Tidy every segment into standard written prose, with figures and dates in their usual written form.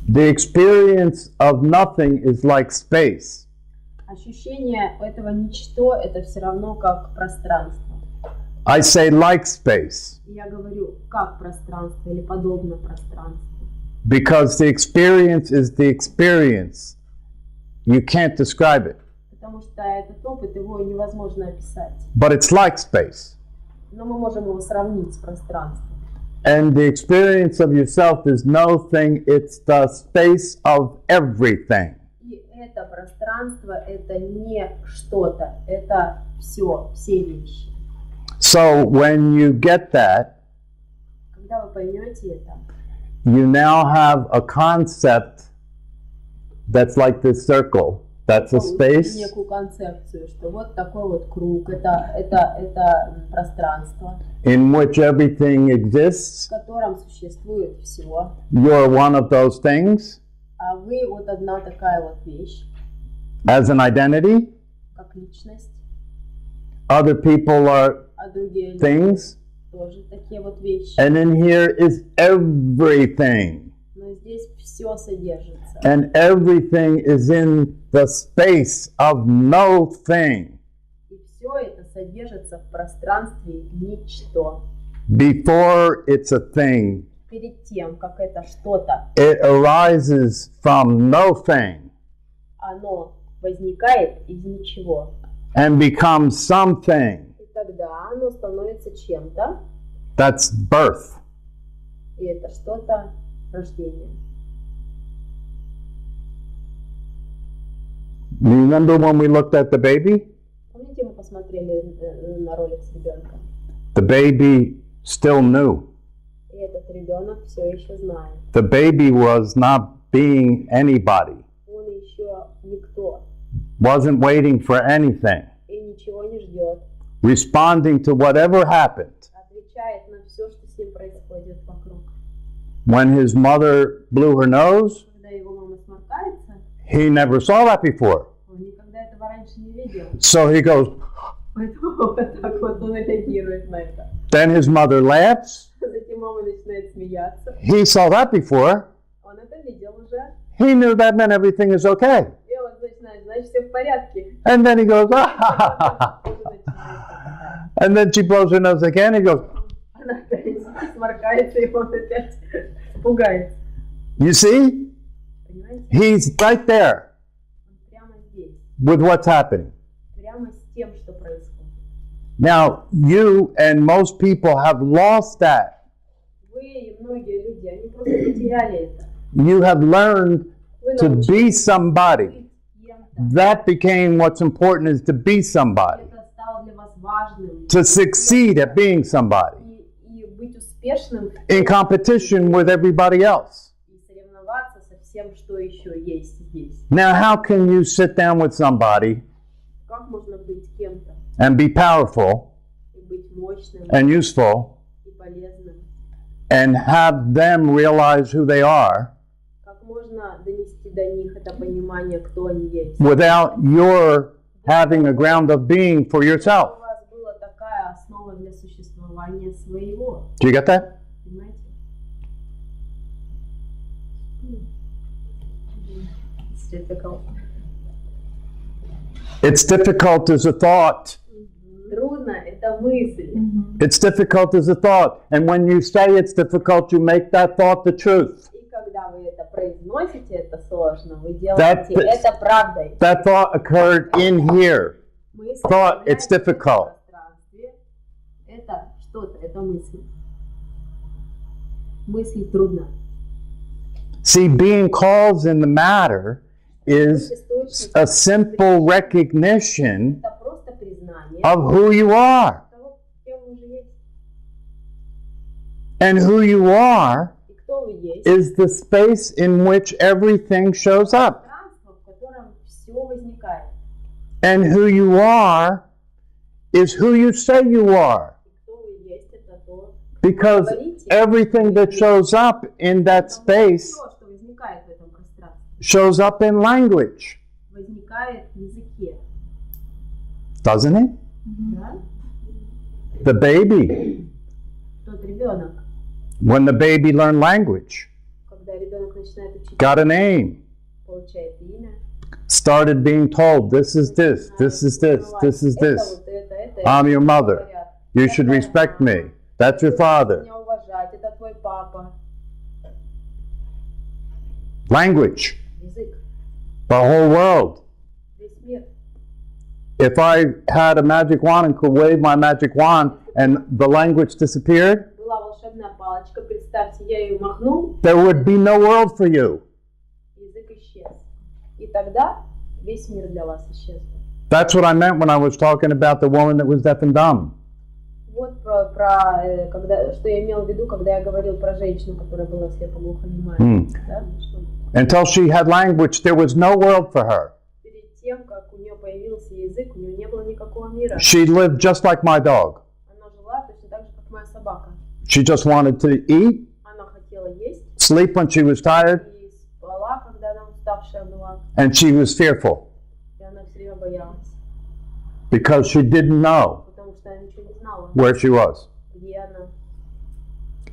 The experience of nothing is like space. Ощущение этого ничто, это все равно как пространство. I say like space. Я говорю, как пространство или подобно пространству. Because the experience is the experience. You can't describe it. Потому что этот опыт, его невозможно описать. But it's like space. Но мы можем его сравнить с пространством. And the experience of yourself is no thing, it's the space of everything. И это пространство, это не что-то, это все вещи. So when you get that, Когда вы поймете это, you now have a concept that's like this circle. That's a space. Некую концепцию, что вот такой вот круг, это пространство, In which everything exists. в котором существует все, You're one of those things а вы вот одна такая вот вещь, as an identity. как личность, Other people are а другие люди things. тоже такие вот вещи. And in here is everything. Но здесь все содержится. And everything is in the space of no thing. И все это содержится в пространстве ничто. Before it's a thing, Перед тем, как это что-то, it arises from no thing оно возникает из ничего. and becomes something. И тогда оно становится чем-то, That's birth. и это что-то рождение. You remember when we looked at the baby? Помните, мы посмотрели на ролик с ребенком? The baby still knew. И этот ребенок все еще знает. The baby was not being anybody, Он еще никто wasn't waiting for anything, и ничего не ждет. responding to whatever happened. Отвечает на все, что с ним происходит вокруг. When his mother blew her nose, Когда его мама сморкается, he never saw that before. он никогда этого раньше не видел. So he goes, Поэтому вот так вот он реагирует на это. then his mother laughs. Затем мама начинает смеяться. He saw that before. Он это видел уже. He knew that meant everything is okay. И он начинает, значит, все в порядке. And then he goes, ah. And then she blows her nose again. He goes, Она опять сморкается, и он опять пугается. you see? Понимаете? He's right there Он прямо здесь. with what's happening. Прямо с тем, что происходит. Now, you and most people have lost that. Вы и многие люди, они просто потеряли это. You have learned Вы to научились be somebody. быть кем-то. That became what's important, is to be somebody. Это стало для вас важным. To succeed at being somebody. И быть успешным In competition with everybody else. и соревноваться со всем, что еще есть здесь. Now, how can you sit down with somebody Как можно быть кем-то and be powerful и быть мощным and useful и полезным? and have them realize who they are Как можно донести до них это понимание, кто они есть? without your having a ground of being for У yourself? вас была такая основа для существования своего. Do you get that? Понимаете? It's difficult. It's difficult as a thought. Трудно, это мысль. It's difficult as a thought. And when you say it's difficult, you make that thought the truth. И когда вы это произносите, это сложно, вы делаете это правдой. That thought occurred in here. Мысль Thought, it's появляется в difficult. пространстве. Это что-то, это мысль. Мысль трудно. See, being cause in the matter is a simple recognition Это просто признание of who you are. того, кем вы уже есть. And who you are И кто вы есть. is the space in which everything shows up. Пространство, в котором все возникает. And who you are is who you say you are. И кто вы есть, это то, Because everything that shows up in that space все, что возникает в этом пространстве, shows up in language, возникает в языке. doesn't it? Да? The baby, Тот ребенок, when the baby learned language, когда ребенок начинает учить, got a name, получает имя. started being told, this is this, this is this, this is Это this. вот это. I'm your mother. Говорят, You should respect me. That's your ты должен father. меня уважать, это твой папа. Language. Язык, The whole world. весь мир. If I had a magic wand and could wave my magic wand and the language disappeared, Была волшебная палочка, представьте, я ее махнул, there would be no world for you. язык исчез. И тогда весь мир для вас исчез. That's what I meant when I was talking about the woman that was deaf and dumb. Вот что я имел в виду, когда я говорил про женщину, которая была слепоглухонемая. Да? Until she had language, there was no world for her. Перед тем, как у нее появился язык, у нее не было никакого мира. She lived just like my dog. Она жила точно так же, как моя собака. She just wanted to eat, Она хотела есть sleep when she was tired, и спала, когда она уставшая была. and she was fearful И она все время боялась, because she didn't know потому что она ничего не знала, where she was. где она.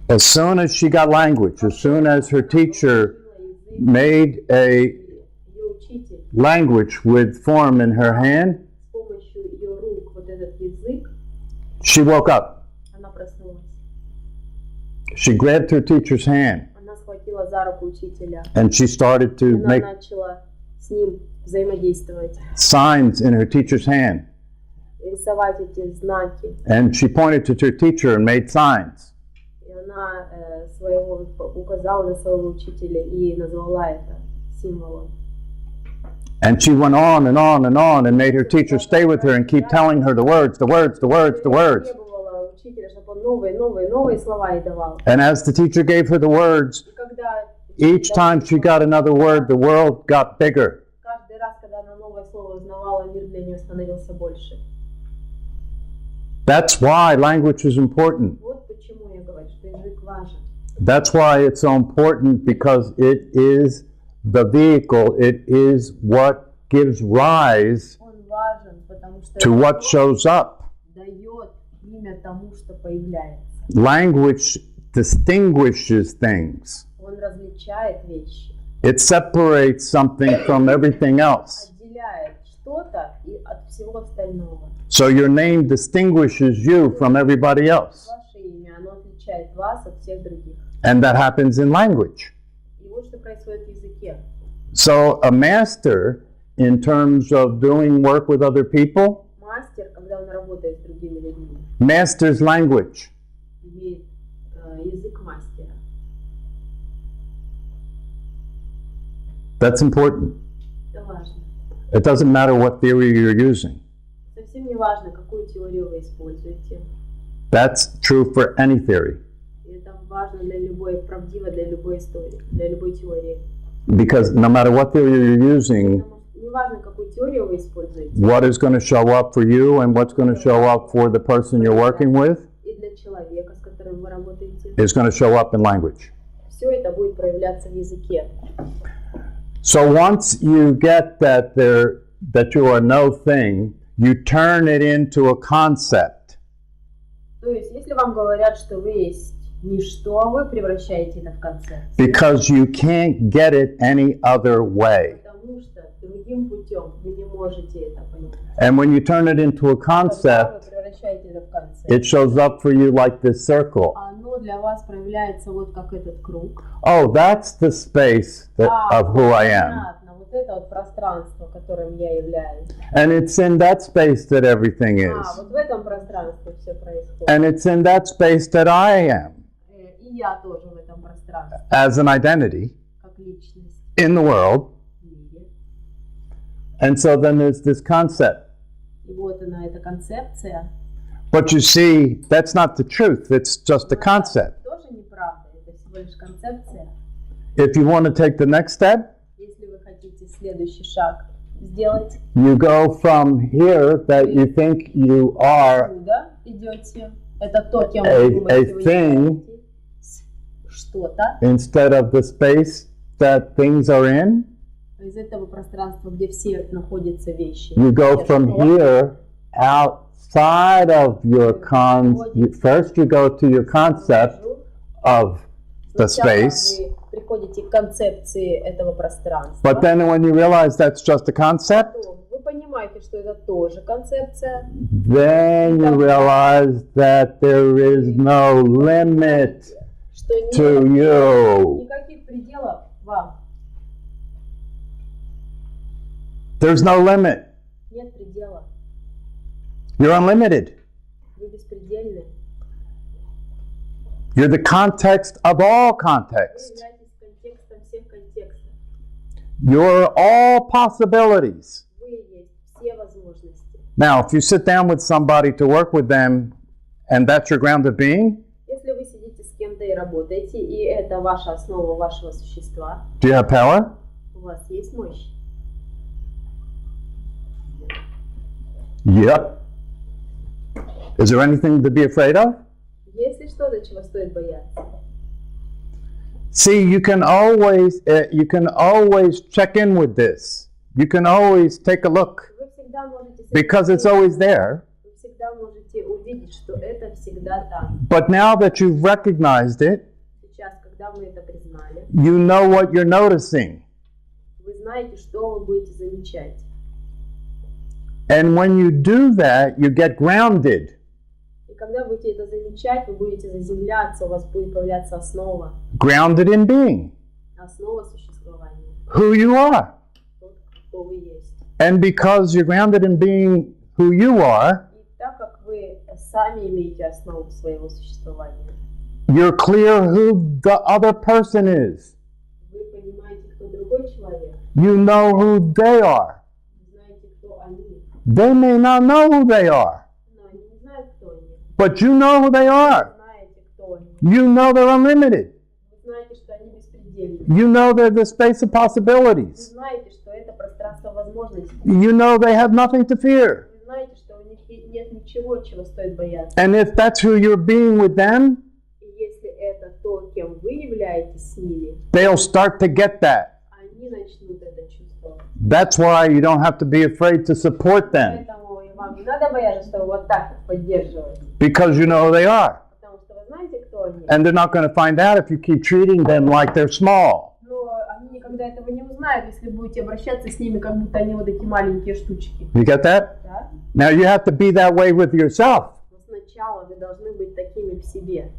As soon as she got language, as soon as her teacher made a Ее учитель language with form in her hand, с помощью ее рук вот этот язык, she woke up. она проснулась. She grabbed her teacher's hand Она схватила за руку учителя. and she started to Она make начала с ним взаимодействовать, signs in her teacher's hand. рисовать эти знаки. And she pointed to her teacher and made signs. И она указала на своего учителя и назвала это символом. And she went on and on and on and made her teacher stay with her and keep telling her the words, the words, the words, the words. Требовала учителя, чтобы он новые слова ей давал. And as the teacher gave her the words, И когда each time she got another word, the world got bigger. каждый раз, когда она новое слово узнавала, мир для нее становился больше. That's why language is important. Вот почему я говорю, что язык важен. That's why it's so important, because it is the vehicle, it is what gives rise Он важен, потому что to what shows up. дает имя тому, что появляется. Language distinguishes things. Он различает вещи, It separates something from everything else. отделяет что-то и от всего остального. So your name distinguishes you from everybody else. Ваше имя, оно отличает вас от всех других. And that happens in language. И вот что происходит в языке. So a master, in terms of doing work with other people, Мастер, когда он работает с другими людьми, masters language. имеет язык мастера. That's important. Это важно. It doesn't matter what theory you're using. Совсем не важно, какую теорию вы используете. That's true for any theory. И это важно для любой, правдиво для любой истории, для любой теории. Because no matter what theory you're using, Потому что не важно, какую теорию вы используете. what is going to show up for you and what's going to show up for the person you're working with И для человека, с которым вы работаете. is going to show up in language. Все это будет проявляться в языке. So once you get that you are no thing, you turn it into a concept. То есть, если вам говорят, что вы есть ничто, вы превращаете это в концепцию. Because you can't get it any other way. Потому что другим путем вы не можете это понять. And when you turn it into a Когда вы concept, превращаете это в концепцию, it shows up for you like this circle. оно для вас проявляется вот как этот круг. Oh, that's the space of who I am. Понятно, вот это вот пространство, которым я являюсь. And it's in that space that everything is. Вот в этом пространстве все происходит. And it's in that space that I am И я тоже в этом пространстве, as an identity как личность in the world. в мире. And so then there's this concept. И вот она, эта концепция. But you see, that's not the truth. It's just a concept. Тоже неправда, это всего лишь концепция. If you want to take the next step, Если вы хотите следующий шаг сделать, you go from here that you think you are откуда идете, это то, кем a вы думаете, вы thing являетесь, что-то, instead of the space that things are in. из этого пространства, где все находятся вещи. You go Где from что. here outside of your first you go to your concept of the Сначала space. вы приходите к концепции этого пространства. But then when you realize that's just a concept, Потом вы понимаете, что это тоже концепция. then you realize that there is no limit Что to нет you. никаких пределов вам. There's no limit. Нет предела. You're unlimited. Вы беспредельны. You're the context of all Вы context. являетесь контекстом всех контекстов. You're all possibilities. Вы есть все возможности. Now, if you sit down with somebody to work with them, and that's your ground of being, Если вы сидите с кем-то и работаете, и это ваша основа вашего существа, do you have power? у вас есть мощь. Yep. Is there anything to be afraid of? Есть ли что-то, чего стоит бояться? See, you can always check in with this. You can always take a look Вы всегда можете because it's always there. Вы всегда можете увидеть, что это всегда там. But now that you've recognized it, Сейчас, когда мы это признали, you know what you're noticing. вы знаете, что вы будете замечать. And when you do that, you get grounded. И когда будете это замечать, вы будете заземляться, у вас будет появляться основа. Grounded in being Основа существования. who you are. Тот, кто вы есть. And because you're grounded in being who you are, И так как вы сами имеете основу своего существования, you're clear who the other person is. вы понимаете, кто другой человек, You know who they are. вы знаете, кто они, They may not know who they are, но они не знают, кто они. but you know who they Вы are. знаете, кто они. You know they're unlimited. Вы знаете, что они беспредельны. You know they're the space of Вы possibilities. знаете, что это пространство возможностей. You know they have nothing to fear. Вы знаете, что у них нет ничего, чего стоит бояться. And if that's who you're being with them, И если это то, кем вы являетесь с ними, they'll start to get that. они начнут это чувствовать. That's why you don't have to be afraid to support them, Поэтому и вам не надо бояться, что вы вот так их поддерживаете. because you know who they are. Потому что вы знаете, кто они. And they're not going to find out if you keep treating them like they're small. Но они никогда этого не узнают, если будете обращаться с ними, как будто они вот эти маленькие штучки. You get that? Да? Now you have to be that way with yourself. Но сначала вы должны быть такими в себе.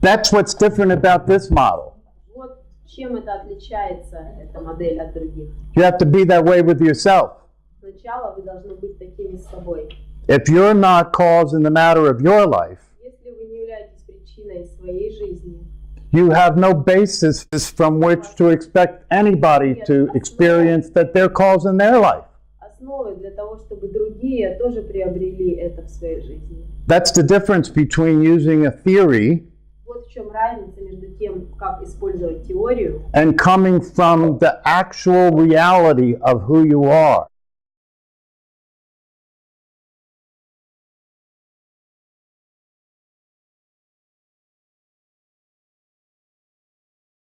That's what's different about this model. Вот чем это отличается, эта модель от других. You have to be that way with yourself. Сначала вы должны быть такими с собой. If you're not cause in the matter of your life, Если вы не являетесь причиной своей жизни, you have no basis from which to expect anybody to experience that they're cause in their life. основы для того, чтобы другие тоже приобрели это в своей жизни. That's the difference between using a theory Вот в чем разница между тем, как использовать теорию, and coming from the actual reality of who you are.